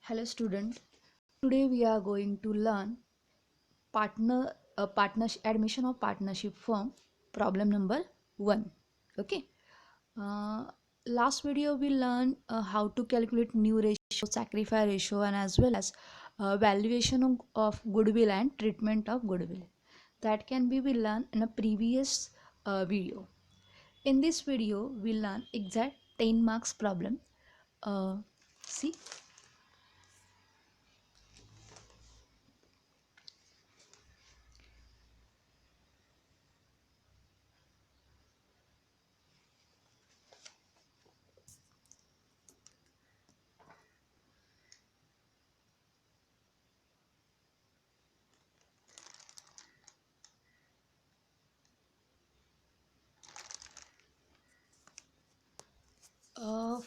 Hello student, today we are going to learn partnership admission of partnership firm problem number 1. Okay. Uh, Last video we learned how to calculate new ratio, sacrifice ratio and as well as valuation of goodwill and treatment of goodwill. That can be we learned in a previous video. In this video we learn exact 10 marks problem. See.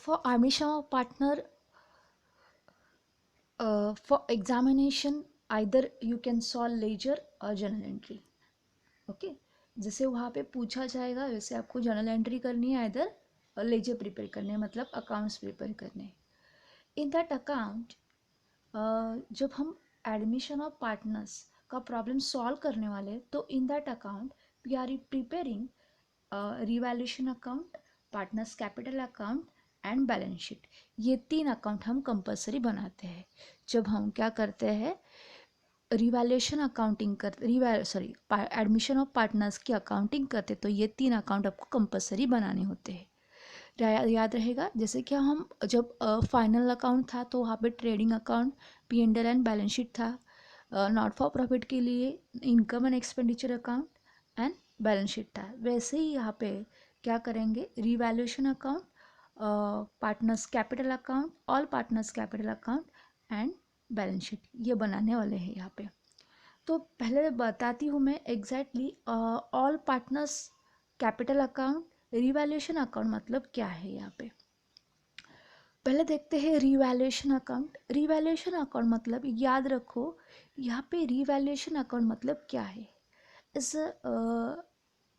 For admission of partner, for examination either you can solve ledger or journal entry. Okay जैसे वहाँ पे पूछा जाएगा वैसे आपको journal entry करनी है, इधर लेजर प्रिपेयर करने हैं, मतलब अकाउंट्स प्रिपेयर करने हैं. इन दैट अकाउंट जब हम एडमिशन ऑफ पार्टनर्स का प्रॉब्लम सॉल्व करने वाले तो in that account we are preparing revaluation account, partners capital account and balance sheet. ये 3 अकाउंट हम कंपलसरी बनाते हैं. जब हम क्या करते हैं रिवैल्यूएशन अकाउंटिंग करते एडमिशन ऑफ पार्टनर्स की अकाउंटिंग करते तो ये 3 अकाउंट आपको कंपलसरी बनाने होते हैं. याद रहेगा जैसे कि हम जब फाइनल अकाउंट था तो वहाँ पे trading account, P&L and balance sheet था. नॉट फॉर प्रॉफिट के लिए income and expenditure account and balance sheet था. वैसे ही यहाँ पे क्या करेंगे revaluation account, partners capital account, all partners capital account and balance sheet ये बनाने वाले हैं यहाँ पे. तो पहले बताती हूँ मैं exactly all partners capital account, revaluation account मतलब क्या है. यहाँ पे पहले देखते हैं रिवैल्यूएशन अकाउंट. रिवैल्यूएशन अकाउंट मतलब याद रखो यहाँ पे रिवैल्यूएशन अकाउंट मतलब क्या है. Is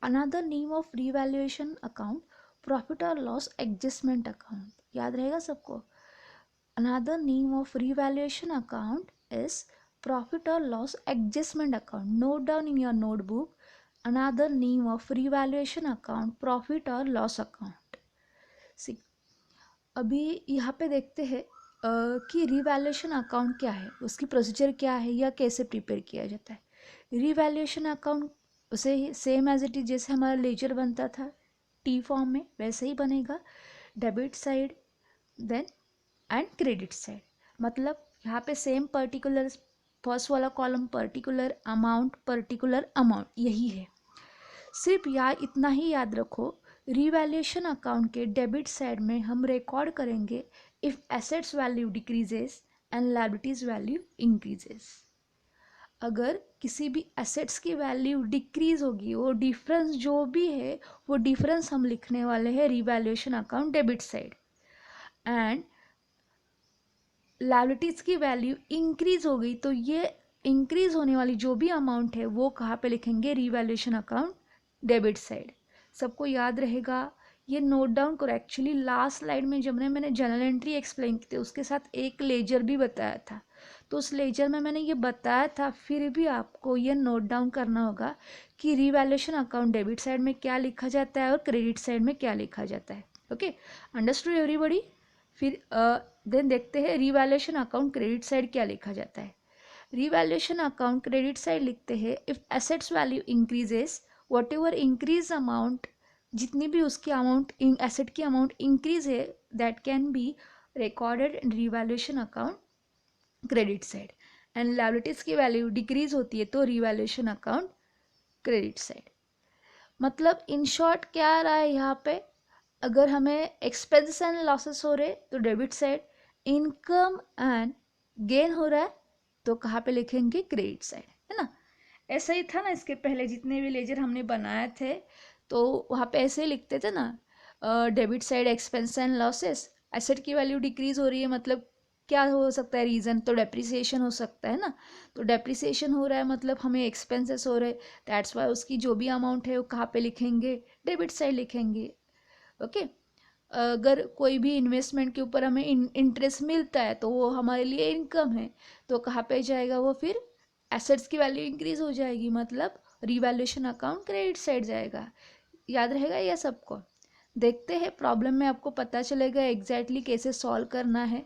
another name of revaluation account profit और लॉस एडजस्टमेंट अकाउंट. याद रहेगा सबको. Another name of revaluation account is profit or loss adjustment account. Note down in your notebook. Another name of revaluation account profit or loss account. See, अभी यहाँ पे देखते हैं कि रिवैल्यूएशन अकाउंट क्या है, उसकी प्रोसीजर क्या है या कैसे प्रिपेयर किया जाता है. रिवैल्यूएशन अकाउंट उसे सेम एज इट इज जैसे हमारा लेजर बनता था टी फॉर्म में वैसे ही बनेगा. Debit side then and credit side. मतलब यहाँ पे सेम पर्टिकुलर फर्स्ट वाला कॉलम पर्टिकुलर अमाउंट यही है. सिर्फ इतना ही याद रखो रिवैल्यूएशन अकाउंट के डेबिट साइड में हम रिकॉर्ड करेंगे if assets value decreases and liabilities value increases. अगर किसी भी एसेट्स की वैल्यू डिक्रीज होगी वो डिफरेंस जो भी है वो डिफरेंस हम लिखने वाले हैं revaluation account debit side. And liabilities की वैल्यू इंक्रीज हो गई तो ये इंक्रीज होने वाली जो भी अमाउंट है वो कहाँ पे लिखेंगे रिवैल्यूएशन अकाउंट डेबिट साइड. सबको याद रहेगा. ये नोट डाउन करो. एक्चुअली लास्ट स्लाइड में जब मैंने जर्नल एंट्री एक्सप्लेन की थी उसके साथ एक लेजर भी बताया था तो उस लेजर में मैंने ये बताया था. फिर भी आपको ये नोट डाउन करना होगा कि रिवैल्यूएशन अकाउंट डेबिट साइड में क्या लिखा जाता है और क्रेडिट साइड में क्या लिखा जाता है. Okay, understood everybody. फिर देन देखते हैं रिवैल्यूएशन अकाउंट क्रेडिट साइड क्या लिखा जाता है. रिवैल्यूएशन अकाउंट क्रेडिट साइड लिखते हैं if assets value increases what ever increase amount, जितनी भी उसकी अमाउंट एसेट की अमाउंट इंक्रीज है that can be recorded in revaluation account credit side. And liabilities की वैल्यू डिक्रीज होती है तो रिवैल्यूएशन अकाउंट क्रेडिट साइड. मतलब इन शॉर्ट क्या आ रहा है यहाँ पे, अगर हमें एक्सपेंस एंड लॉसेस हो रहे तो debit side, income and gain हो रहा है तो कहाँ पे लिखेंगे क्रेडिट साइड, है ना. ऐसा ही था ना इसके पहले जितने भी लेजर हमने बनाए थे तो वहाँ पे ऐसे ही लिखते थे ना. Debit side expense and losses, asset की वैल्यू डिक्रीज हो रही है मतलब क्या हो सकता है रीज़न, तो डेप्रिसिएशन हो सकता है ना. तो डेप्रिसिएशन हो रहा है मतलब हमें एक्सपेंसेस हो रहे, दैट्स वाई उसकी जो भी अमाउंट है वो कहाँ पे लिखेंगे डेबिट साइड लिखेंगे. ओके. अगर कोई भी इन्वेस्टमेंट के ऊपर हमें इंटरेस्ट मिलता है तो वो हमारे लिए इनकम है, तो कहाँ पे जाएगा वो, फिर एसेट्स की वैल्यू इंक्रीज हो जाएगी, मतलब रिवैल्यूएशन अकाउंट क्रेडिट साइड जाएगा। याद रहेगा ये सबको। देखते हैं प्रॉब्लम में आपको पता चलेगा एग्जैक्टली कैसे सॉल्व करना है।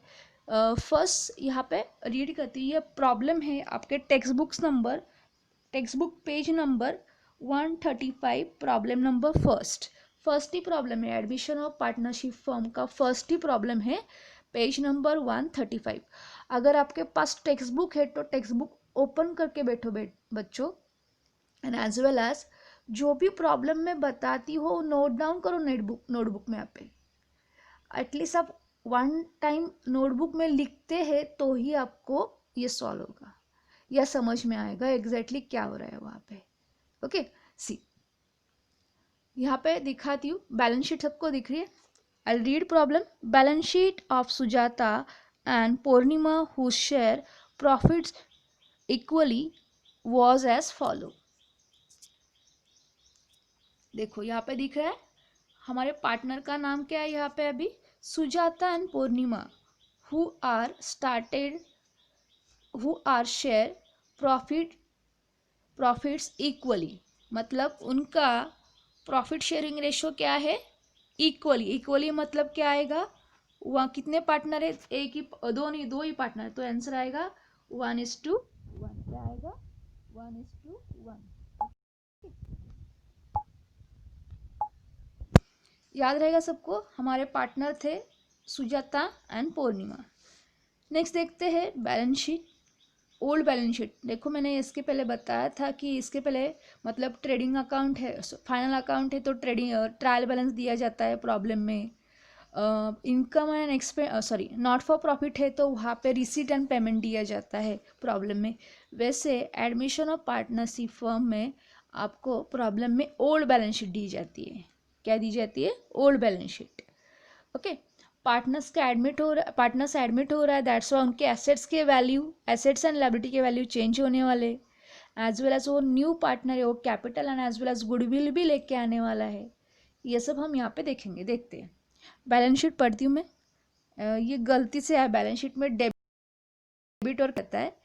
फर्स्ट यहाँ पे रीड करती है, ये प्रॉब्लम है आपके text book page number 135, problem number first ही प्रॉब्लम है, एडमिशन ऑफ पार्टनरशिप फर्म का फर्स्ट ही प्रॉब्लम है, पेज नंबर 135। अगर आपके पास टेक्स्ट बुक है तो टेक्स्ट बुक ओपन करके बैठो बच्चों, एंड एज वेल एज जो भी प्रॉब्लम मैं बताती हो नोट डाउन करो नोटबुक में। यहाँ पे एटलीस्ट आप वन टाइम नोटबुक में लिखते हैं तो ही आपको ये सॉल्व होगा या समझ में आएगा एग्जैक्टली क्या हो रहा है वहाँ पे। ओके सी, यहाँ पे दिखाती हूँ, बैलेंस शीट सबको दिख रही है। I read problem. Balance sheet of Sujata and Purnima who share profits equally was as follow. देखो यहाँ पे दिख रहा है हमारे पार्टनर का नाम क्या है यहाँ पे अभी, Sujata and Purnima who are share profits equally, मतलब उनका प्रॉफिट शेयरिंग रेशो क्या है, इक्वली मतलब क्या आएगा, वहाँ कितने पार्टनर है, एक ही दो ही पार्टनर, तो आंसर आएगा 1:1। क्या आएगा 1:1। याद रहेगा सबको, हमारे पार्टनर थे सुजाता एंड पूर्णिमा। नेक्स्ट देखते हैं balance sheet, old balance sheet. देखो मैंने इसके पहले बताया था कि इसके पहले मतलब ट्रेडिंग अकाउंट है, फाइनल अकाउंट है तो ट्रायल बैलेंस दिया जाता है प्रॉब्लम में। Income and not for profit है तो वहाँ पे रिसीट एंड पेमेंट दिया जाता है प्रॉब्लम में। वैसे एडमिशन ऑफ पार्टनरशिप फर्म में आपको प्रॉब्लम में ओल्ड बैलेंस शीट दी जाती है। क्या दी जाती है, old balance sheet. Okay, partners admit हो रहा है, दैट्स वाई उनके एसेट्स एंड लायबिलिटी के वैल्यू चेंज होने वाले, एज वेल एज वो न्यू पार्टनर है वो capital and as well as goodwill भी लेके आने वाला है। ये सब हम यहाँ पे देखेंगे। देखते हैं बैलेंस शीट पढ़ती हूँ मैं। ये गलती से है, बैलेंस शीट में डेबिट और कहता है,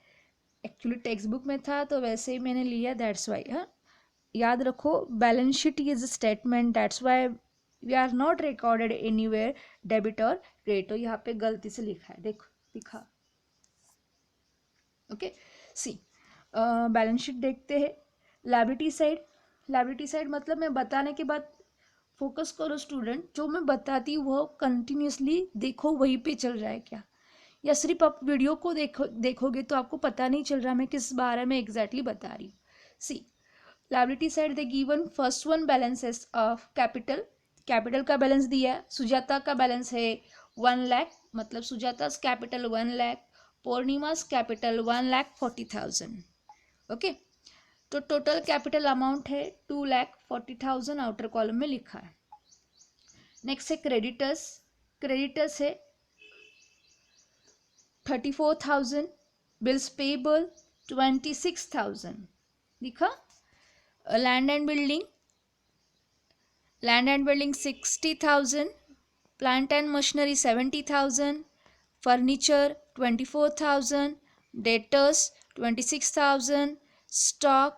एक्चुअली टेक्स्ट बुक में था तो वैसे ही मैंने लिया, दैट्स वाई। हाँ, याद रखो balance sheet is a statement, that's why we are not recorded anywhere debit और क्रेडिट। तो यहाँ पे गलती से लिखा है, देखो दिखा। ओके सी, बैलेंस शीट देखते हैं। लायबिलिटी साइड मतलब मैं बताने के बाद फोकस करो स्टूडेंट, जो मैं बताती हूँ वो कंटिन्यूसली देखो वहीं पे चल रहा है क्या, या सिर्फ आप वीडियो को देखोगे तो आपको पता नहीं चल रहा मैं किस बारे में एग्जैक्टली बता रही हूँ। See, liability side the given first one balances of capital का बैलेंस दिया है। सुजाता का बैलेंस है 1 लाख, मतलब Sujata capital 1 lakh, Purnima's capital 1,40,000। Okay, तो टोटल कैपिटल अमाउंट है 2,40,000, आउटर कॉलम में लिखा है। नेक्स्ट है क्रेडिटर्स है 34,000, बिल्स पेबल 26,000 लिखा। Land and building 60,000, plant and machinery 70,000, furniture 24,000, debtors 26,000, stock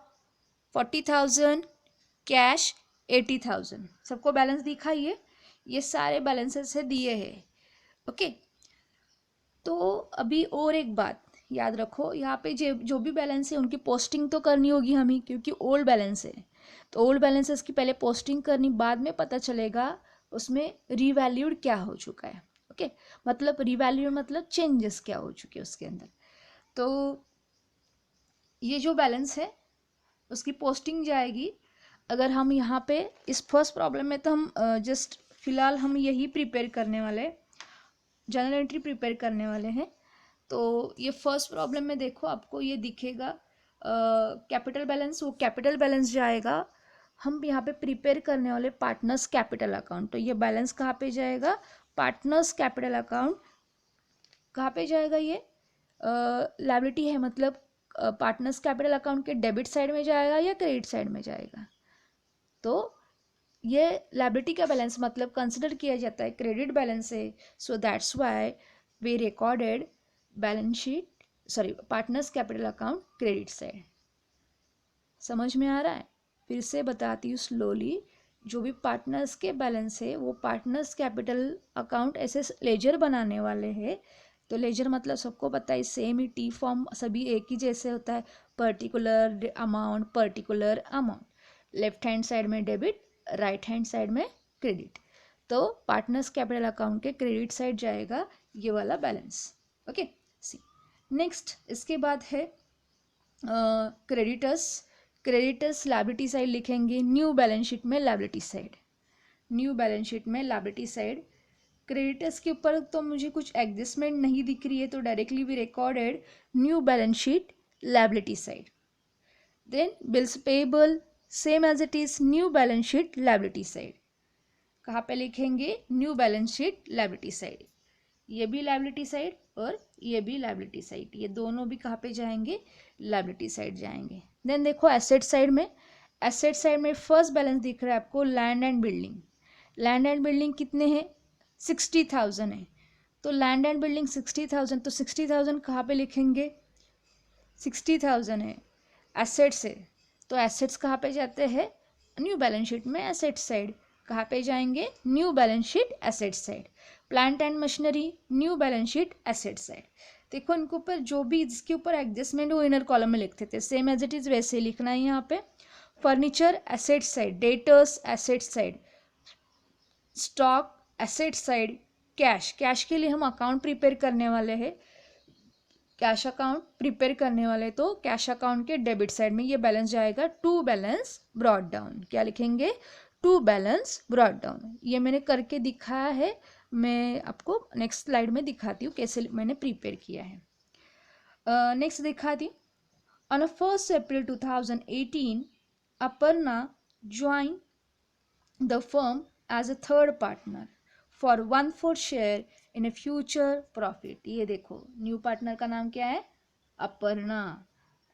40,000, cash 80,000। सबको बैलेंस दिखाइए, ये सारे बैलेंसेस है दिए हैं। ओके, तो अभी और एक बात याद रखो, यहाँ पे जो भी बैलेंस है उनकी पोस्टिंग तो करनी होगी हमें, क्योंकि ओल्ड बैलेंस है तो ओल्ड बैलेंसेस की पहले पोस्टिंग करनी, बाद में पता चलेगा उसमें रीवैल्यूड क्या हो चुका है। ओके, मतलब रीवैल्यूड मतलब चेंजेस क्या हो चुके हैं उसके अंदर। तो ये जो बैलेंस है उसकी पोस्टिंग जाएगी। अगर हम यहाँ पे इस फर्स्ट प्रॉब्लम में तो हम जस्ट फिलहाल हम यही प्रिपेयर करने वाले, जर्नल एंट्री प्रिपेयर करने वाले हैं। तो ये फर्स्ट प्रॉब्लम में देखो आपको ये दिखेगा कैपिटल बैलेंस, वो कैपिटल बैलेंस जाएगा। हम यहाँ पे प्रिपेयर करने वाले पार्टनर्स कैपिटल अकाउंट, तो ये बैलेंस कहाँ पे जाएगा, पार्टनर्स कैपिटल अकाउंट। कहाँ पे जाएगा ये, लायबिलिटी है मतलब पार्टनर्स कैपिटल अकाउंट के डेबिट साइड में जाएगा या क्रेडिट साइड में जाएगा। तो ये लायबिलिटी का बैलेंस मतलब कंसिडर किया जाता है क्रेडिट बैलेंस है, so that's why we recorded balance sheet sorry partners capital account credit side. समझ में आ रहा है? फिर से बताती हूँ स्लोली। जो भी पार्टनर्स के बैलेंस है वो पार्टनर्स कैपिटल अकाउंट ऐसे लेजर बनाने वाले हैं। तो लेजर मतलब सबको पता है सेम ही टी फॉर्म सभी एक ही जैसे होता है, particular amount left hand side में डेबिट, राइट हैंड साइड में क्रेडिट। तो पार्टनर्स कैपिटल अकाउंट के क्रेडिट साइड जाएगा ये वाला बैलेंस। ओके सी नेक्स्ट इसके बाद है क्रेडिटर्स लायबिलिटी साइड लिखेंगे न्यू बैलेंस शीट में liability side. New balance sheet में लायबिलिटी साइड क्रेडिटर्स के ऊपर तो मुझे कुछ एडजस्टमेंट नहीं दिख रही है, तो directly we recorded new balance sheet liability side. Then bills payable same as it is new balance sheet liability side. कहाँ पे लिखेंगे? New balance sheet liability side. ये भी लायबिलिटी साइड और ये भी लायबिलिटी साइड, ये दोनों भी कहाँ पे जाएंगे? लायबिलिटी साइड जाएंगे। देन देखो एसेट साइड में फर्स्ट बैलेंस दिख रहा है आपको land and building. Land and building कितने हैं? 60,000 है। तो लैंड एंड बिल्डिंग 60,000, तो 60,000 कहाँ पे लिखेंगे? 60,000 है, एसेट्स है, तो एसेट्स कहाँ पे जाते हैं? न्यू बैलेंस शीट में एसेट साइड। कहाँ पे जाएंगे? New balance sheet asset side. Plant and machinery new balance sheet asset side. देखो इनके ऊपर जो भी जिसके ऊपर एडजस्टमेंट वो इनर कॉलम में लिखते थे, सेम एज इट इज वैसे ही लिखना है यहाँ पे। Furniture asset side, debtors asset side, stock asset side, cash के लिए हम अकाउंट प्रिपेयर करने वाले हैं, कैश अकाउंट प्रिपेयर करने वाले, तो कैश अकाउंट के डेबिट साइड में ये बैलेंस जाएगा टू बैलेंस ब्रॉट डाउन। क्या लिखेंगे? To balance brought down. ये मैंने करके दिखाया है, मैं आपको नेक्स्ट स्लाइड में दिखाती हूँ कैसे मैंने प्रिपेयर किया है। नेक्स्ट दिखाती हूँ। On 1 April 2018 Aparna join the firm as a third partner for 1/4 share in a future profit. ये देखो न्यू पार्टनर का नाम क्या है? अपर्णा।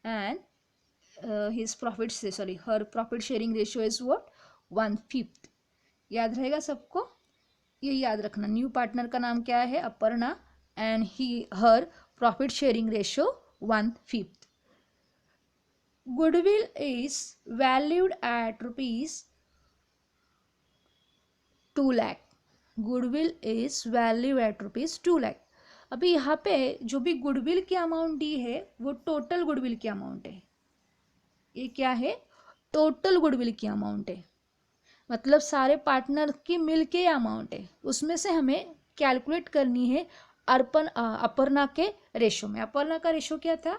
एंड हिज प्रॉफिट से sorry her profit sharing ratio is what? 1/5। याद रहेगा सबको? ये याद रखना, न्यू पार्टनर का नाम क्या है? Aparna. And her profit sharing ratio 1/5। Goodwill is valued at ₹2 lakh। Goodwill is value at ₹2 lakh। अभी यहाँ पे जो भी गुडविल की अमाउंट दी है वो टोटल गुडविल की अमाउंट है। ये क्या है? टोटल गुडविल की अमाउंट है, मतलब सारे पार्टनर की मिल के अमाउंट है, उसमें से हमें कैलकुलेट करनी है अपर्णा के रेशो में। अपर्णा का रेशो क्या था?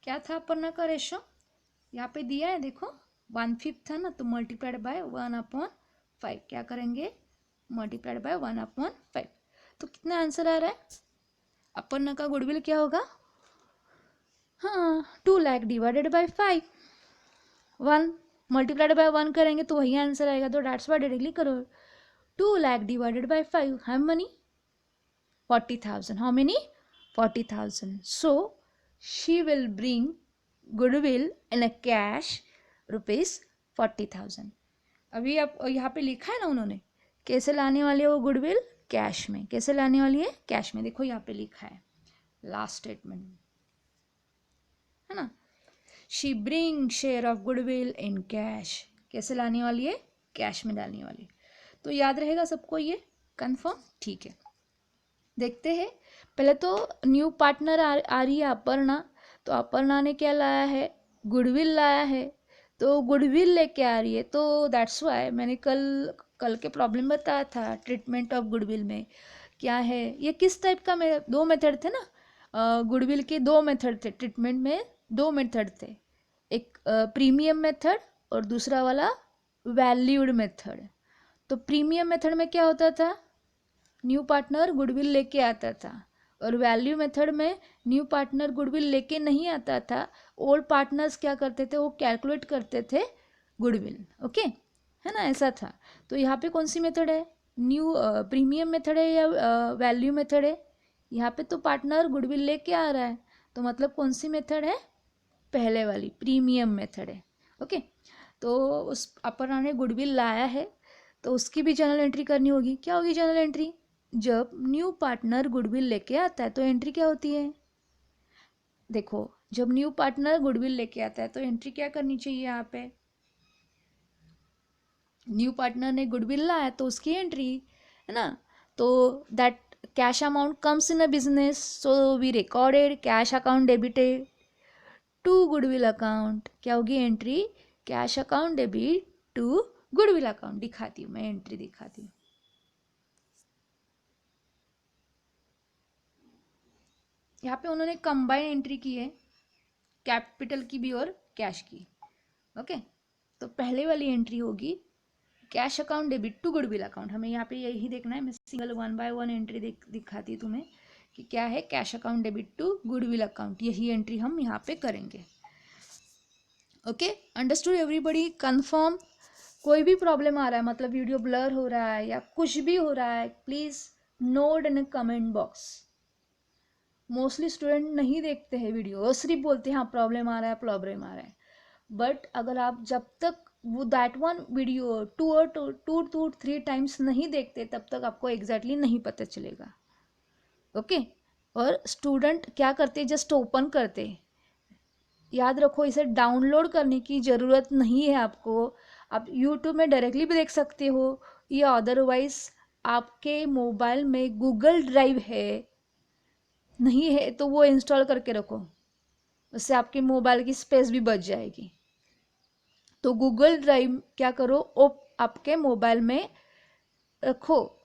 क्या था अपर्णा का रेशो? यहाँ पे दिया है देखो, 1/5 था ना, तो मल्टीप्लाइड बाय 1/5। क्या करेंगे? Multiplied by 1/5। तो कितना आंसर आ रहा है? अपर्णा का गुडविल क्या होगा? हाँ 2 lakh divided by 5, 1 multiplied by 1 करेंगे तो वही आंसर आएगा, तो डेट्स वाई डायरेक्टली करो। 2 lakh divided by 5, how many? 40,000। How many? 40,000। So she will bring goodwill in a cash ₹40,000। अभी आप यहाँ पे लिखा है ना उन्होंने, कैसे लाने वाली है वो गुडविल? कैश में। कैसे लाने वाली है? कैश में। देखो यहाँ पे लिखा है लास्ट स्टेटमेंट, है ना, she bring share of goodwill in cash. कैसे लाने वाली है? कैश में डालने वाली। तो याद रहेगा सबको ये? कंफर्म? ठीक है, देखते हैं। पहले तो न्यू पार्टनर आ रही है अपर्णा, तो अपर्णा ने क्या लाया है? गुडविल लाया है, तो गुडविल लेके आ रही है, तो दैट्स वाई मैंने कल के प्रॉब्लम बताया था ट्रीटमेंट ऑफ गुडविल में क्या है। ये किस टाइप का? मेरे 2 मेथड थे ना, गुडविल के 2 मेथड थे ट्रीटमेंट में, 2 मेथड थे, एक प्रीमियम मेथड और दूसरा वाला वैल्यूड मेथड। तो प्रीमियम मेथड में क्या होता था? न्यू पार्टनर गुडविल लेके आता था, और वैल्यू मेथड में न्यू पार्टनर गुडविल लेके नहीं आता था, ओल्ड पार्टनर्स क्या करते थे? वो कैलकुलेट करते थे गुडविल। ओके, है ना, ऐसा था। तो यहाँ पे कौन सी मेथड है? न्यू प्रीमियम मेथड है या वैल्यू मेथड है? यहाँ पे तो पार्टनर गुडविल लेके आ रहा है, तो मतलब कौन सी मेथड है? पहले वाली प्रीमियम मेथड है। ओके, तो उस अपर्णा ने गुडविल लाया है तो उसकी भी जर्नल एंट्री करनी होगी। क्या होगी जर्नल एंट्री? जब न्यू पार्टनर गुडविल लेके आता है तो एंट्री क्या होती है? देखो, जब न्यू पार्टनर गुडविल लेके आता है तो एंट्री क्या करनी चाहिए यहाँ पे? न्यू पार्टनर ने गुडविल लाया तो उसकी एंट्री है ना। तो that cash amount comes in a business, so we recorded cash account debited to goodwill account. क्या होगी entry? Cash account debit to goodwill account. दिखाती हूँ मैं, एंट्री दिखाती हूँ। यहाँ पे उन्होंने कंबाइन एंट्री की है, कैपिटल की भी और कैश की। ओके, तो पहले वाली एंट्री होगी cash account debit to goodwill account. हमें यहाँ पे यही देखना है, मैं सिंगल 1 बाय 1 एंट्री दिखाती तुम्हें कि क्या है cash account debit to goodwill account. यही एंट्री हम यहाँ पे करेंगे। Okay, understood everybody? कंफर्म? कोई भी प्रॉब्लम आ रहा है, मतलब वीडियो ब्लर हो रहा है या कुछ भी हो रहा है, please note in comment box. Mostly student नहीं देखते हैं वीडियो और सिर्फ बोलते हैं हाँ प्रॉब्लम आ रहा है, प्रॉब्लम आ रहा है। बट अगर आप जब तक वो that one video 2 or 3 times नहीं देखते तब तक आपको एग्जैक्टली नहीं पता चलेगा। ओके, और स्टूडेंट क्या करते, जस्ट ओपन करते। याद रखो, इसे डाउनलोड करने की ज़रूरत नहीं है आपको। आप यूट्यूब में डायरेक्टली भी देख सकते हो या अदरवाइज आपके मोबाइल में गूगल ड्राइव है, नहीं है तो वो इंस्टॉल करके रखो, उससे आपके मोबाइल की स्पेस भी बच जाएगी। तो गूगल ड्राइव क्या करो, आपके मोबाइल में रखो,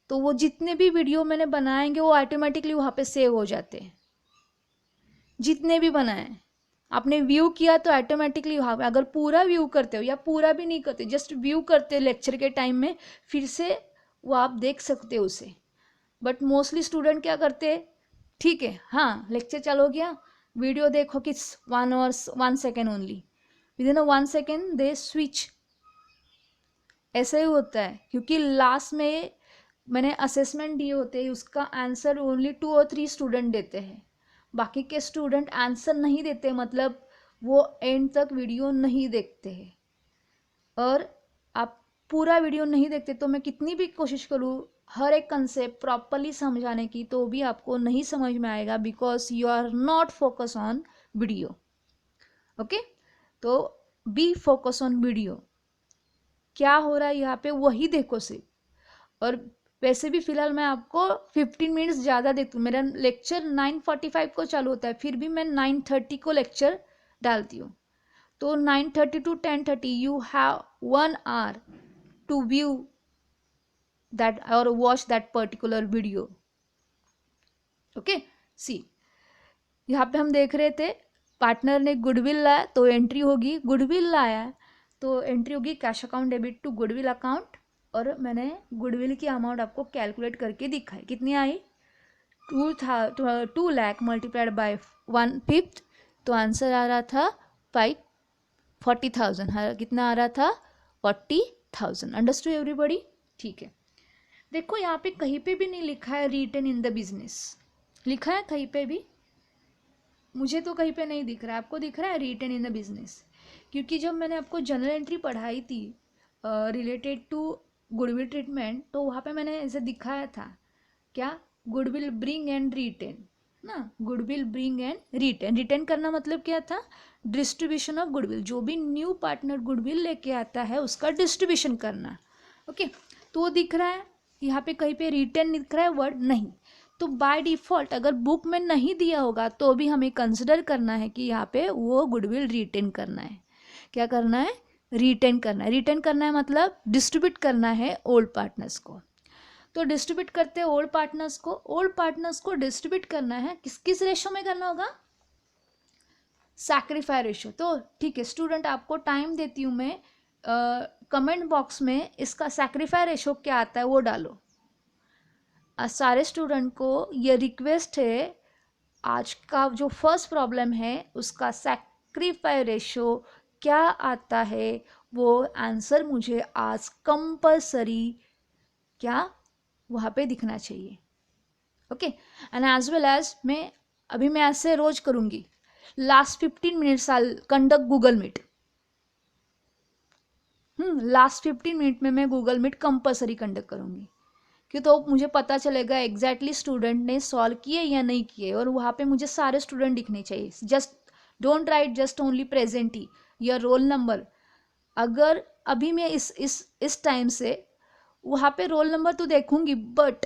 तो वो जितने भी वीडियो मैंने बनाएंगे वो ऑटोमेटिकली वहाँ पे सेव हो जाते हैं। जितने भी बनाए आपने व्यू किया तो ऑटोमेटिकली वहाँ पे, अगर पूरा व्यू करते हो या पूरा भी नहीं करते, जस्ट व्यू करते हो लेक्चर के टाइम में, फिर से वो आप देख सकते हो उसे। बट मोस्टली स्टूडेंट क्या करते हैं, ठीक है हाँ लेक्चर चालू हो गया, वीडियो देखो कि 1 second only, within 1 second they switch. ऐसा ही होता है क्योंकि लास्ट में मैंने असेसमेंट दिए होते हैं, उसका आंसर ओनली 2 or 3 स्टूडेंट देते हैं, बाकी के स्टूडेंट आंसर नहीं देते, मतलब वो एंड तक वीडियो नहीं देखते हैं। और आप पूरा वीडियो नहीं देखते तो मैं कितनी भी कोशिश करूँ हर एक कंसेप्ट प्रॉपरली समझाने की, तो भी आपको नहीं समझ में आएगा, because you are not focus on video. Okay, तो बी फोकस ऑन वीडियो। क्या हो रहा है यहाँ पे वही देखो सिर्फ। और वैसे भी फिलहाल मैं आपको 15 मिनट्स ज़्यादा देती हूँ। मेरा लेक्चर 9:45 को चालू होता है, फिर भी मैं 9:30 को लेक्चर डालती हूँ। तो 9:30 to 10:30 you have 1 hour to view that और watch that particular video. Okay, see यहाँ पे हम देख रहे थे पार्टनर ने गुडविल लाया तो एंट्री होगी, गुडविल लाया तो एंट्री होगी cash account debit to goodwill account. और मैंने गुडविल की अमाउंट आपको कैलकुलेट करके दिखाई, कितनी आई 2 लाख मल्टीप्लाइड बाय 1/5, तो आंसर आ रहा था 40,000। कितना आ रहा था? 40,000। Understood everybody? ठीक है, देखो यहाँ पे कहीं पे भी नहीं लिखा है रिटन इन द बिजनेस। लिखा है कहीं पे भी? मुझे तो कहीं पे नहीं दिख रहा है, आपको दिख रहा है रिटन इन द बिजनेस? क्योंकि जब मैंने आपको जनरल एंट्री पढ़ाई थी रिलेटेड टू गुडविल ट्रीटमेंट, तो वहाँ पे मैंने ऐसे दिखाया था क्या, गुडविल ब्रिंग एंड रिटेन ना, goodwill bring and retain. Retain करना मतलब क्या था? डिस्ट्रीब्यूशन ऑफ गुडविल, जो भी न्यू पार्टनर गुडविल लेके आता है उसका डिस्ट्रीब्यूशन करना। ओके, तो वो दिख रहा है यहाँ पे, कहीं पे रिटेन दिख रहा है वर्ड नहीं। तो बाय डिफ़ॉल्ट अगर बुक में नहीं दिया होगा तो भी हमें कंसिडर करना है कि यहाँ पे वो गुडविल रिटेन करना है। क्या करना है? रिटेन करना है। रिटेन करना है मतलब डिस्ट्रीब्यूट करना है ओल्ड पार्टनर्स को। तो डिस्ट्रीब्यूट करते हैं ओल्ड पार्टनर्स को, ओल्ड पार्टनर्स को डिस्ट्रीब्यूट करना है किस किस रेशो में करना होगा? Sacrifice ratio. तो ठीक है स्टूडेंट, आपको टाइम देती हूँ मैं, कमेंट बॉक्स में इसका सैक्रिफाई रेशो क्या आता है वो डालो। सारे स्टूडेंट को ये रिक्वेस्ट है, आज का जो फर्स्ट प्रॉब्लम है उसका सैक्रिफाई रेशो क्या आता है वो आंसर मुझे आज कंपलसरी क्या वहाँ पे दिखना चाहिए। Okay, and as well as मैं ऐसे रोज करूँगी last 15 minutes I conduct Google meet. Last 15 minute में मैं गूगल मीट कंपलसरी कंडक्ट करूँगी, कि तो मुझे पता चलेगा एग्जैक्टली स्टूडेंट ने सॉल्व किए या नहीं किए, और वहाँ पे मुझे सारे स्टूडेंट दिखने चाहिए। Just don't write just only present ही या रोल नंबर। अगर अभी मैं इस टाइम से वहाँ पे रोल नंबर तो देखूंगी, बट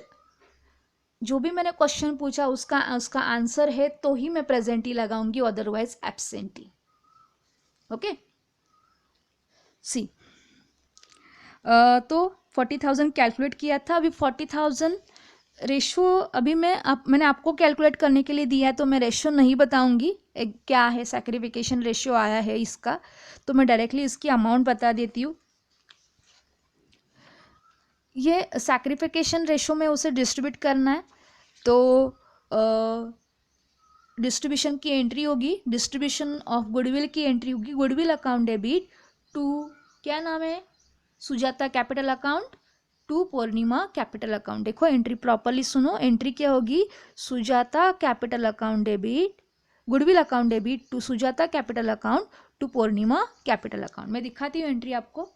जो भी मैंने क्वेश्चन पूछा उसका आंसर है तो ही मैं प्रेजेंट ही लगाऊंगी, अदरवाइज एब्सेंट ही। ओके सी तो 40,000 कैलकुलेट किया था। अभी 40,000 रेशो अभी मैंने आपको कैलकुलेट करने के लिए दिया है, तो मैं रेशो नहीं बताऊंगी क्या है सैक्रिफिकेशन रेशियो आया है इसका, तो मैं डायरेक्टली इसकी अमाउंट बता देती हूँ। ये सैक्रिफिकेशन रेशो में उसे डिस्ट्रीब्यूट करना है, तो डिस्ट्रीब्यूशन की एंट्री होगी, डिस्ट्रीब्यूशन ऑफ गुडविल की एंट्री होगी, गुडविल अकाउंट डेबिट टू क्या नाम है, Sujata capital account to Purnima capital account. देखो एंट्री प्रॉपरली सुनो, एंट्री क्या होगी, Sujata capital account debit, goodwill account debit to Sujata capital account to Purnima capital account. मैं दिखाती हूँ एंट्री आपको।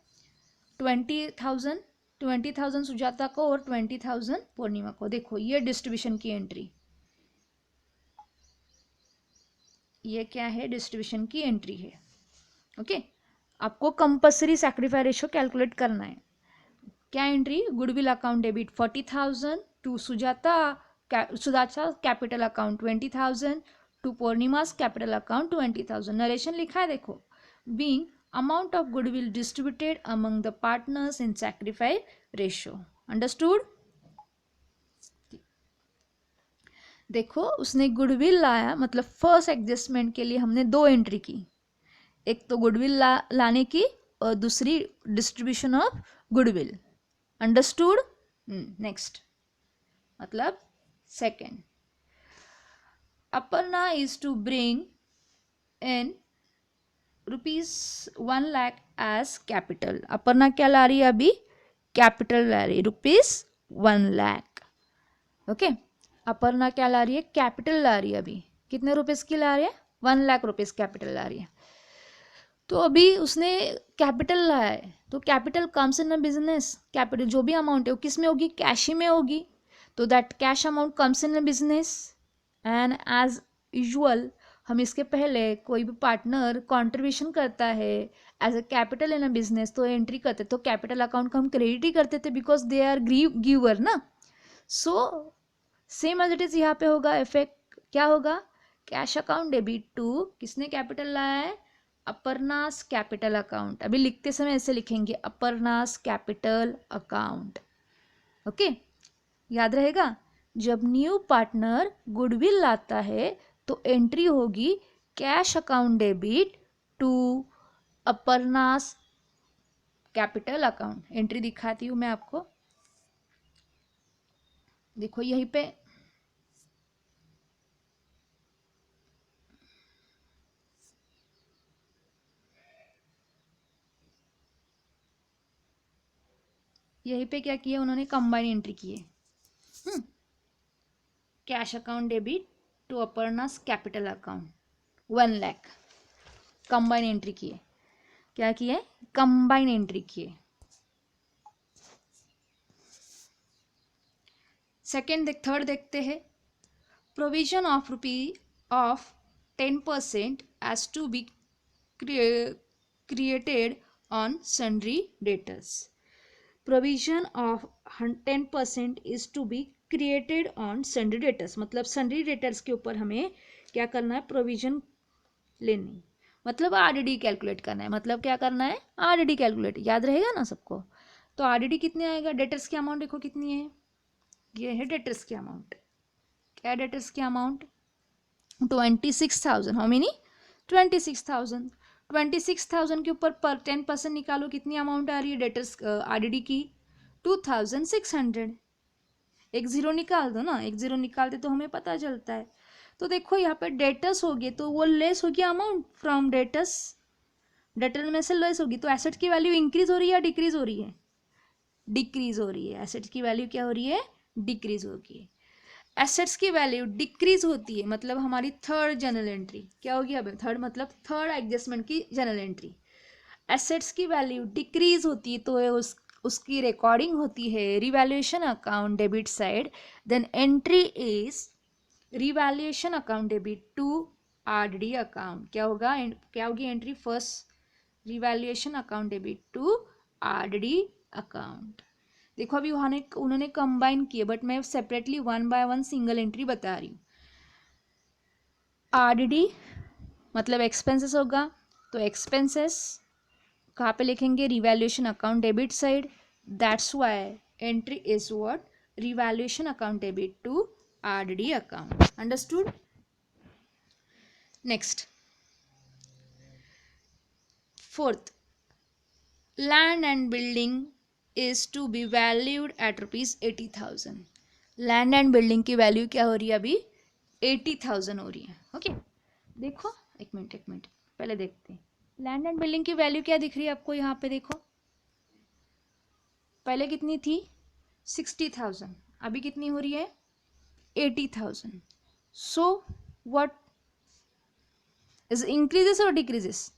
20,000 सुजाता को और 20,000 पूर्णिमा को। देखो ये डिस्ट्रीब्यूशन की एंट्री, ये क्या है, डिस्ट्रीब्यूशन की एंट्री है। ओके आपको कंपल्सरी सैक्रिफाई रेशियो कैलकुलेट करना है। क्या entry, goodwill account debit 40,000 to Sujata capital account 20,000 to Purnima's capital account 20,000। Narration लिखा है देखो, being amount of goodwill distributed among the partners in sacrifice ratio. Understood. देखो उसने गुडविल लाया, मतलब फर्स्ट एडजस्टमेंट के लिए हमने दो एंट्री की, एक तो गुडविल लाने की और दूसरी distribution of goodwill. Understood. Next मतलब second, Aparna is to bring in ₹1 lakh as capital. Aparna क्या ला रही है अभी, कैपिटल ला रही है ₹1 लाख। ओके अपर्णा क्या ला रही है, कैपिटल ला रही है। अभी कितने रुपीस की ला रही है, 1 लाख रुपीस कैपिटल ला रही है। तो अभी उसने कैपिटल लाया है, तो capital comes in a business, capital जो भी अमाउंट है वो किस में होगी, कैश ही में होगी, तो that cash amount comes in a business. And as usual हम इसके पहले कोई भी पार्टनर कंट्रीब्यूशन करता है as a capital in a business तो एंट्री करते, तो कैपिटल अकाउंट को हम क्रेडिट ही करते थे बिकॉज दे आर गिवर ना। So same as it is यहाँ पे होगा, इफेक्ट क्या होगा, कैश अकाउंट डेबिट टू किसने कैपिटल लाया है, अपर्णास कैपिटल अकाउंट। अभी लिखते समय ऐसे लिखेंगे, अपर्णास कैपिटल अकाउंट। ओके याद रहेगा, जब न्यू पार्टनर गुडविल लाता है तो एंट्री होगी cash account debit to Aparna's capital account. Entry दिखाती हूँ मैं आपको, देखो यहीं पे क्या किया उन्होंने, कंबाइन एंट्री की है। Cash account debit to Aparna's capital account 1 lakh, combine entry किए। क्या किए, कंबाइन एंट्री किए। थर्ड देखते हैं, provision of ₹10% as to be created on sundry debtors. Provision of 10% is to be created on sundry debtors, मतलब sundry debtors के ऊपर हमें क्या करना है, प्रोविजन लेनी, मतलब आरडीडी कैलकुलेट करना है। मतलब क्या करना है, आरडीडी कैलकुलेट, याद रहेगा ना सबको। तो आरडीडी कितने आएगा, डेटर्स की अमाउंट देखो कितनी है, ये है डेटर्स की अमाउंट। क्या डेटर्स की अमाउंट, 26,000। How many, 26,000। 26,000 के ऊपर पर 10% निकालो, कितनी अमाउंट आ रही है डेटर्स आरडीडी की, 2,600। एक जीरो निकाल दो ना, एक जीरो निकालते तो हमें पता चलता है। तो देखो यहाँ पे डेटर्स होगी तो वो लेस होगी अमाउंट फ्रॉम डेटर्स, डेटर में से लेस होगी, तो एसेट की वैल्यू इंक्रीज हो रही है या डिक्रीज हो रही है, डिक्रीज हो रही है। एसेट की वैल्यू क्या हो रही है, डिक्रीज होगी। एसेट्स की वैल्यू डिक्रीज होती है, मतलब हमारी थर्ड जनरल एंट्री क्या होगी, अब थर्ड मतलब थर्ड एडजस्टमेंट की जनरल एंट्री, एसेट्स की वैल्यू डिक्रीज होती है तो उसकी रिकॉर्डिंग होती है revaluation account debit side, then entry is revaluation account debit to RD account, क्या होगा, क्या होगी entry first, revaluation account debit to RD account. देखो अभी उन्होंने कंबाइन किए, बट मैं separately one by one single entry बता रही हूँ। आरडी मतलब एक्सपेंसेस होगा, तो एक्सपेंसेस कहाँ पे लिखेंगे, revaluation account debit side, that's why entry is what, revaluation account debit to RD account, understood. Next fourth, land and building is to be valued at rupees 80,000, land and building की value क्या हो रही है अभी, 80,000 हो रही है। Okay देखो एक मिनट पहले देखते हैं, लैंड एंड बिल्डिंग की वैल्यू क्या दिख रही है आपको यहाँ पे, देखो पहले कितनी थी 60,000, अभी कितनी हो रही है 80,000, सो व्हाट इज इंक्रीजेस और decreases,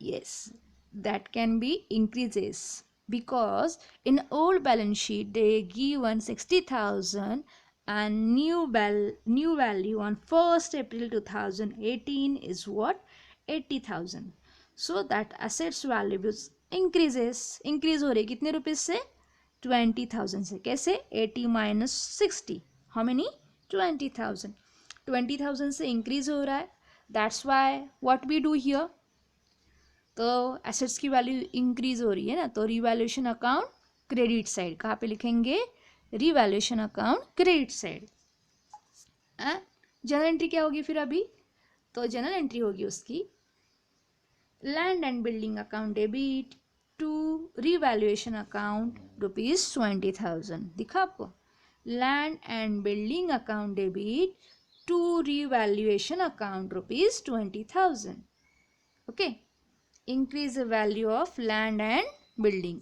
yes, that can be increases because in old balance sheet they given 60,000 and new value on 1st April 2018 is what, 80,000, so that assets value increase हो रही कितने रुपीज से, 20,000 से, कैसे 80 minus 60, how many, 20,000 से increase हो रहा है, that's why what we do here, तो एसेट्स की वैल्यू इंक्रीज हो रही है ना, तो रिवैल्यूएशन अकाउंट क्रेडिट साइड, कहाँ पे लिखेंगे, revaluation account credit side. Journal entry क्या होगी फिर अभी, तो जनरल एंट्री होगी उसकी land and building account debit to revaluation account rupees 20,000, दिखा आपको, land and building account debit to revaluation account rupees 20,000, okay, increase the value of land and building,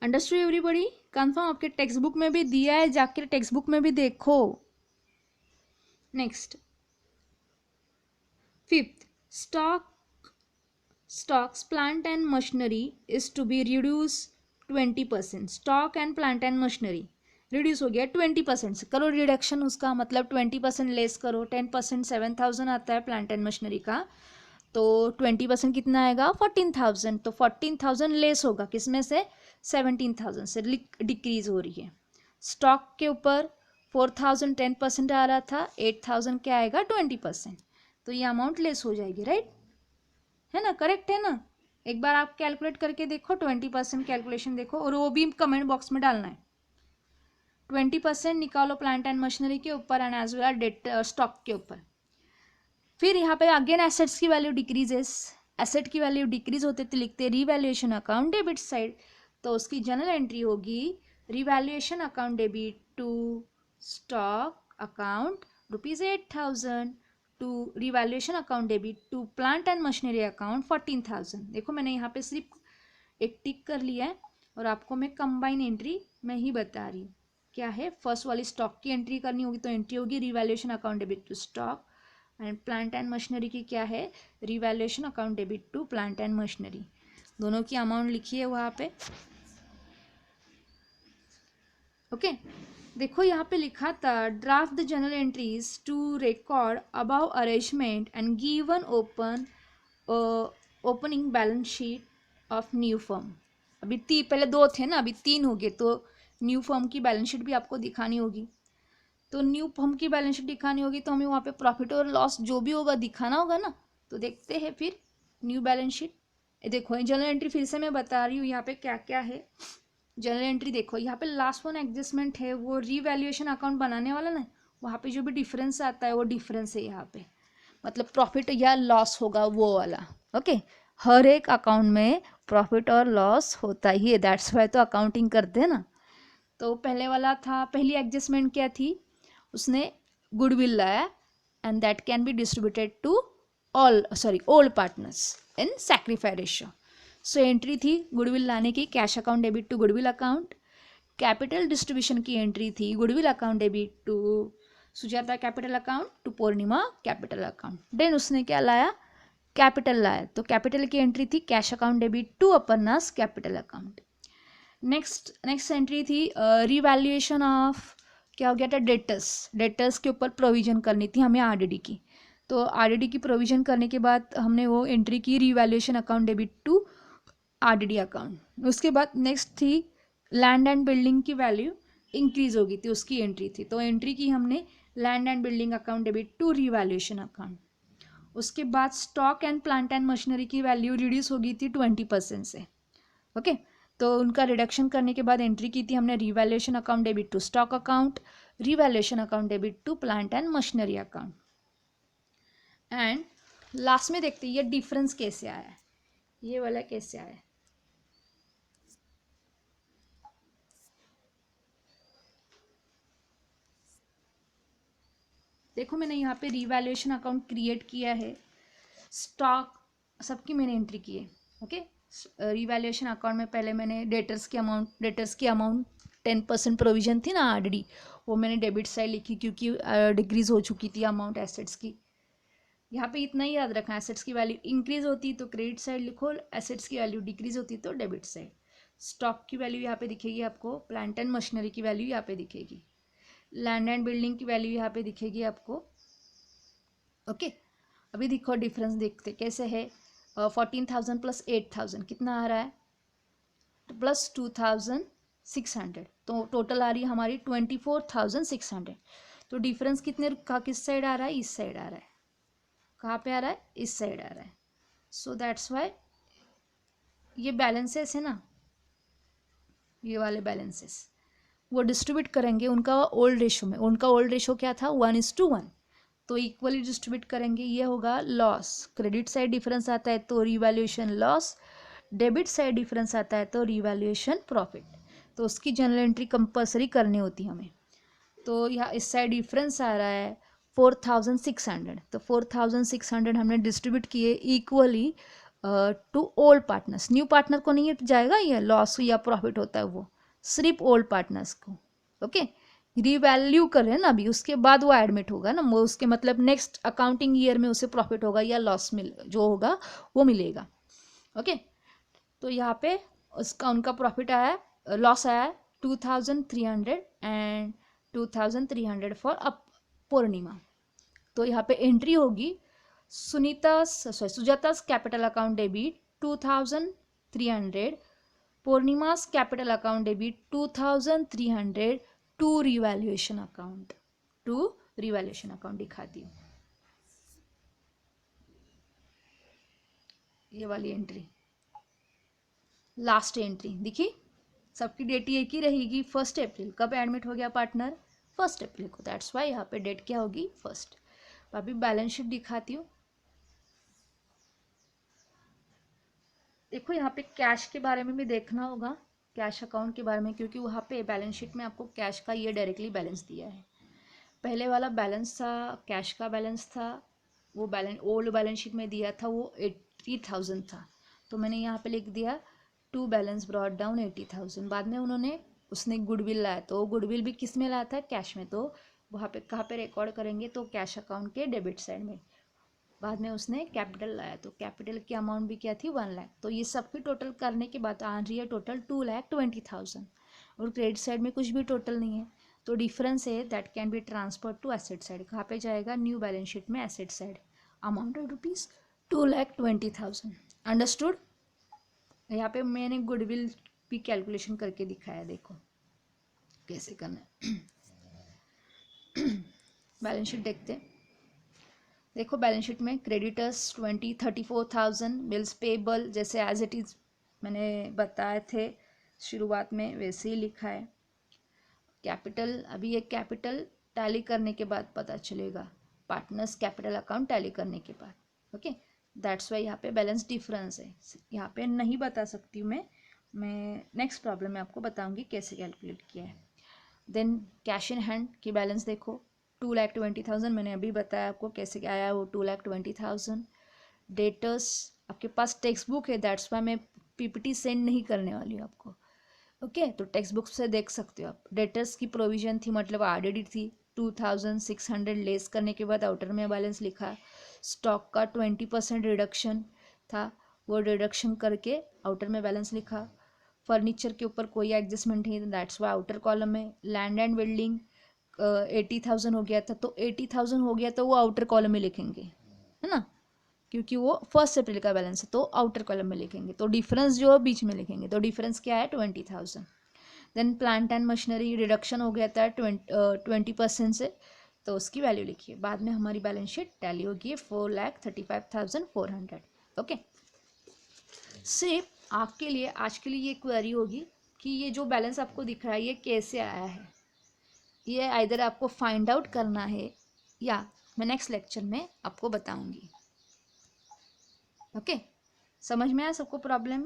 understood everybody, confirm, आपके text book में भी दिया है, जाकर text book में भी देखो। Next fifth, stocks plant and machinery is to be reduced 20%, stock and plant and machinery reduce हो गया 20% से, करो रिडक्शन उसका, मतलब 20% लेस करो, 10% 7,000 आता है प्लांट एंड मशीनरी का, तो 20% कितना आएगा 14,000, तो 14,000 लेस होगा किसमें से, 17,000 से डिक्रीज हो रही है। स्टॉक के ऊपर 4,000 10% आ रहा था, 8,000 क्या आएगा 20%, तो ये अमाउंट लेस हो जाएगी, राइट है ना, करेक्ट है ना, एक बार आप कैलकुलेट करके देखो, 20% कैलकुलेशन देखो, और वो भी कमेंट बॉक्स में डालना है, 20% निकालो प्लांट एंड मशीनरी के ऊपर and as well that stock के ऊपर। फिर यहाँ पे अगेन एसेट्स की वैल्यू डिक्रीजेस, एसेट की वैल्यू डिक्रीज होते तो लिखते रिवैल्यूएशन अकाउंट डेबिट साइड, तो उसकी जनरल एंट्री होगी revaluation account debit to stock account rupees 8,000 to revaluation account debit to plant and machinery account 14,000। देखो मैंने यहाँ पे सिर्फ एक टिक कर लिया है और आपको मैं कंबाइन एंट्री में ही बता रही हूँ, क्या है, फर्स्ट वाली स्टॉक की एंट्री करनी होगी तो एंट्री होगी revaluation account debit to stock, and plant and machinery की क्या है, revaluation account debit to plant and machinery, दोनों की अमाउंट लिखी है वहाँ पे, ओके देखो यहाँ पे लिखा था draft the journal entries to record above arrangement and given opening balance sheet of new firm, अभी पहले 2 थे ना, अभी 3 हो गए, तो न्यू फर्म की बैलेंस शीट भी आपको दिखानी होगी, तो न्यू फर्म की बैलेंस शीट दिखानी होगी तो हमें वहाँ पे प्रॉफिट और लॉस जो भी होगा दिखाना होगा ना, तो देखते हैं फिर न्यू बैलेंस शीट। देखो जनरल एंट्री फिर से मैं बता रही हूँ यहाँ पे क्या क्या है, जनरल एंट्री देखो यहाँ पे लास्ट वन एडजस्टमेंट है, वो रिवैल्यूएशन अकाउंट बनाने वाला ना, वहाँ पे जो भी डिफरेंस आता है वो डिफरेंस है यहाँ पे, मतलब प्रॉफिट या लॉस होगा वो वाला, ओके हर एक अकाउंट में प्रॉफिट और लॉस होता ही है, दैट्स वाई तो अकाउंटिंग करते हैं ना। तो पहले वाला था, पहली एडजस्टमेंट क्या थी, उसने गुडविल लाया and that can be distributed to all old partners in sacrifice ratio, so entry थी गुडविल लाने की, cash account debit to goodwill account. Capital distribution की एंट्री थी goodwill account debit to Sujata capital account to Purnima capital account. Then उसने क्या लाया, capital लाया, तो कैपिटल की एंट्री थी cash account debit to Aparna's capital account. Next entry थी रिवैल्यूएशन ऑफ, क्या हो गया था, डेटर्स के ऊपर प्रोविजन करनी थी हमें आरडीडी की। तो आरडीडी की प्रोविजन करने के बाद हमने वो एंट्री की revaluation account debit to RDD account. उसके बाद नेक्स्ट थी लैंड एंड बिल्डिंग की वैल्यू इंक्रीज हो गई थी, उसकी एंट्री थी, तो एंट्री की हमने land and building account debit to revaluation account. उसके बाद stock and plant and machinery की वैल्यू रिड्यूस हो गई थी 20% से। ओके, तो उनका रिडक्शन करने के बाद एंट्री की थी हमने revaluation account debit to stock account, revaluation account debit to plant and machinery account. And last में देखते हैं ये डिफरेंस कैसे आया है, ये वाला कैसे आया है। देखो मैंने यहाँ पे रिवैल्यूएशन अकाउंट क्रिएट किया है, स्टॉक सबकी मैंने एंट्री की है। ओके, रिवैल्यूएशन अकाउंट में पहले मैंने डेटर्स की अमाउंट 10% प्रोविजन थी ना आरडी, वो मैंने डेबिट साइड लिखी क्योंकि डिक्रीज हो चुकी थी अमाउंट एसेट्स की। यहाँ पे इतना ही याद रखना, एसेट्स की वैल्यू इंक्रीज होती तो क्रेडिट साइड लिखो, एसेट्स की वैल्यू डिक्रीज होती तो डेबिट साइड। स्टॉक की वैल्यू यहाँ पे दिखेगी आपको, प्लांट एंड मशीनरी की वैल्यू यहाँ पे दिखेगी, लैंड एंड बिल्डिंग की वैल्यू यहाँ पे दिखेगी आपको। ओके, अभी देखो डिफरेंस देखते कैसे है। 14,000 प्लस 8,000 कितना आ रहा है, प्लस 2,600, तो टोटल आ रही है हमारी 24,600। तो डिफरेंस कितने का किस साइड आ रहा है, इस साइड आ रहा है। कहाँ पे आ रहा है, इस साइड आ रहा है। सो दैट्स वाई ये बैलेंसेस है ना, ये वाले बैलेंसेस वो डिस्ट्रीब्यूट करेंगे उनका ओल्ड रेशो में। उनका ओल्ड रेशो क्या था, 1:1, तो इक्वली डिस्ट्रीब्यूट करेंगे। ये होगा लॉस, क्रेडिट साइड डिफरेंस आता है तो revaluation loss, debit side difference आता है तो रिवैल्यूएशन प्रॉफिट। तो उसकी जनरल एंट्री कंपलसरी करनी होती है हमें। तो यहाँ इस साइड डिफरेंस आ रहा है 4,600, तो 4,600 हमने डिस्ट्रीब्यूट किए equally to old partners. New partner को नहीं जाएगा ये लॉस या प्रॉफिट होता है, वो सिर्फ ओल्ड पार्टनर्स को। ओके, रिवैल्यू करें ना अभी, उसके बाद वो एडमिट होगा ना, वो उसके मतलब नेक्स्ट अकाउंटिंग ईयर में उसे प्रॉफिट होगा या लॉस मिल जो होगा वो मिलेगा। ओके, तो यहाँ पे उसका उनका प्रॉफिट आया, लॉस आया 2,300 एंड 2,300 फॉर अप पूर्णिमा। तो यहाँ पे एंट्री होगी Sujata's capital account debit 2,300, Purnima's capital account debit 2,300 to revaluation account, दिखाती हूँ ये वाली एंट्री। लास्ट एंट्री दिखी, सबकी डेट एक ही रहेगी 1 अप्रैल। कब एडमिट हो गया पार्टनर, 1 अप्रैल को, दैट्स वाई यहाँ पे डेट क्या होगी 1। अभी बैलेंस शीट दिखाती हूँ। देखो यहाँ पे कैश के बारे में भी देखना होगा, कैश अकाउंट के बारे में, क्योंकि वहाँ पे बैलेंस शीट में आपको कैश का ये डायरेक्टली बैलेंस दिया है। पहले वाला बैलेंस था, कैश का बैलेंस था, वो बैलेंस ओल्ड बैलेंस शीट में दिया था वो 80,000 था, तो मैंने यहाँ पे लिख दिया टू बैलेंस ब्रॉट डाउन 80,000। बाद में उसने गुडविल लाया, तो गुडविल भी किस में लाया था, कैश में, तो वहाँ पे कहाँ पे रिकॉर्ड करेंगे, तो कैश अकाउंट के डेबिट साइड में। बाद में उसने कैपिटल लाया, तो कैपिटल की अमाउंट भी क्या थी 1 लाख। तो ये सब की टोटल करने के बाद आ रही है टोटल 2,20,000, और क्रेडिट साइड में कुछ भी टोटल नहीं है। तो डिफरेंस है that can be transfer to asset side. कहाँ पे जाएगा, न्यू बैलेंस शीट में asset side, amount of rupees 2,20,000। Understood. यहाँ पे मैंने गुडविल भी कैलकुलेशन करके दिखाया, देखो कैसे करना है। बैलेंस शीट देखते हैं। देखो बैलेंस शीट में क्रेडिटर्स 34,000, बिल्स पेबल जैसे एज इट इज़ मैंने बताए थे शुरुआत में वैसे ही लिखा है। कैपिटल, अभी ये कैपिटल टैली करने के बाद पता चलेगा, पार्टनर्स कैपिटल अकाउंट टैली करने के बाद। ओके, दैट्स वाई यहाँ पे बैलेंस डिफरेंस है, यहाँ पे नहीं बता सकती हूँ मैं नेक्स्ट प्रॉब्लम में आपको बताऊँगी कैसे कैलकुलेट किया है। देन कैश इन हैंड की बैलेंस देखो 2,20,000, मैंने अभी बताया आपको कैसे आया वो 2,20,000। डेटर्स आपके पास टेक्स्ट बुक है, दैट्स वाई मैं पीपीटी सेंड नहीं करने वाली हूँ आपको। ओके, तो टेक्स्ट बुक से देख सकते हो आप। डेटर्स की प्रोविजन थी, मतलब आरडीडी थी 2600 लेस करने के बाद आउटर में बैलेंस लिखा। स्टॉक का 20% रिडक्शन था, वो रिडक्शन करके आउटर में बैलेंस लिखा। फर्नीचर के ऊपर कोई एडजस्टमेंट नहीं, दैट्स वाई आउटर कॉलम में। लैंड एंड बिल्डिंग 80,000 हो गया था, तो 80,000 हो गया तो वो आउटर कॉलम में लिखेंगे, है ना, क्योंकि वो 1 अप्रैल का बैलेंस है, तो आउटर कॉलम में लिखेंगे। तो डिफरेंस जो है बीच में लिखेंगे, तो डिफरेंस क्या है 20,000। Then plant and machinery reduction हो गया था 20% से, तो उसकी वैल्यू लिखिए। बाद में हमारी बैलेंस शीट टैली होगी 4,35,400। ओके, सिर्फ आपके लिए आज के लिए ये क्वेरी होगी कि ये जो बैलेंस आपको दिख रहा है ये कैसे आया है, ये आइदर आपको फाइंड आउट करना है या मैं नेक्स्ट लेक्चर में आपको बताऊंगी। ओके, समझ में आया सबको प्रॉब्लम?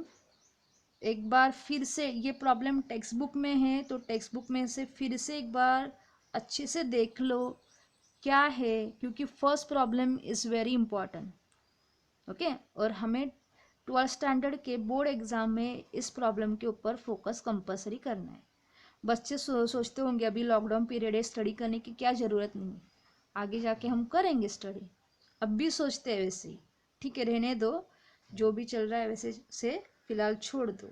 एक बार फिर से, ये प्रॉब्लम टेक्स्ट बुक में है तो टेक्स्ट बुक में से फिर से एक बार अच्छे से देख लो क्या है, क्योंकि first problem is very important. Okay, और हमें 12th स्टैंडर्ड के बोर्ड एग्जाम में इस प्रॉब्लम के ऊपर फोकस कंपलसरी करना है। बच्चे सोचते होंगे अभी लॉकडाउन पीरियड है, स्टडी करने की क्या ज़रूरत नहीं है, आगे जाके हम करेंगे स्टडी। अब भी सोचते हैं वैसे ही, ठीक है, रहने दो, जो भी चल रहा है वैसे से फिलहाल छोड़ दो।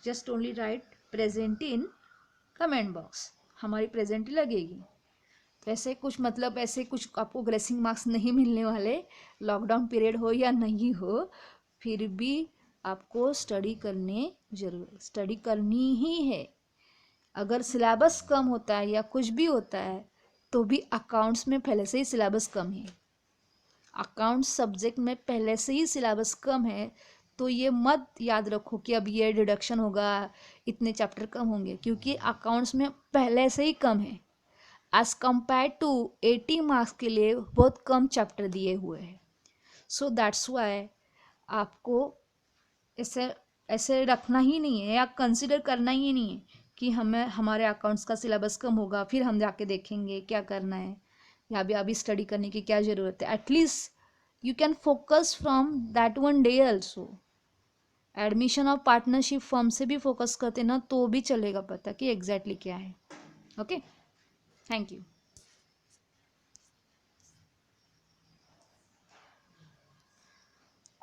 Just only right present in comment box, हमारी प्रेजेंट ही लगेगी। वैसे कुछ मतलब ऐसे कुछ आपको ग्रेसिंग मार्क्स नहीं मिलने वाले, लॉकडाउन पीरियड हो या नहीं हो, फिर भी आपको स्टडी करनी ही है। अगर सिलेबस कम होता है या कुछ भी होता है तो भी अकाउंट्स में पहले से ही सिलेबस कम है, अकाउंट्स सब्जेक्ट में पहले से ही सिलेबस कम है, तो ये मत याद रखो कि अब ये डिडक्शन होगा, इतने चैप्टर कम होंगे, क्योंकि अकाउंट्स में पहले से ही कम है। एज कंपेयर टू 80 मार्क्स के लिए बहुत कम चैप्टर दिए हुए हैं। सो दैट्स वाई आपको ऐसे ऐसे रखना ही नहीं है या कंसिडर करना ही नहीं है कि हमें हमारे अकाउंट्स का सिलेबस कम होगा फिर हम जाके देखेंगे क्या करना है, या भी अभी स्टडी करने की क्या ज़रूरत है। At least you can focus from that one day also. Admission और पार्टनरशिप फॉर्म से भी फोकस करते ना तो भी चलेगा, पता कि एग्जैक्टली क्या है। Okay, thank you.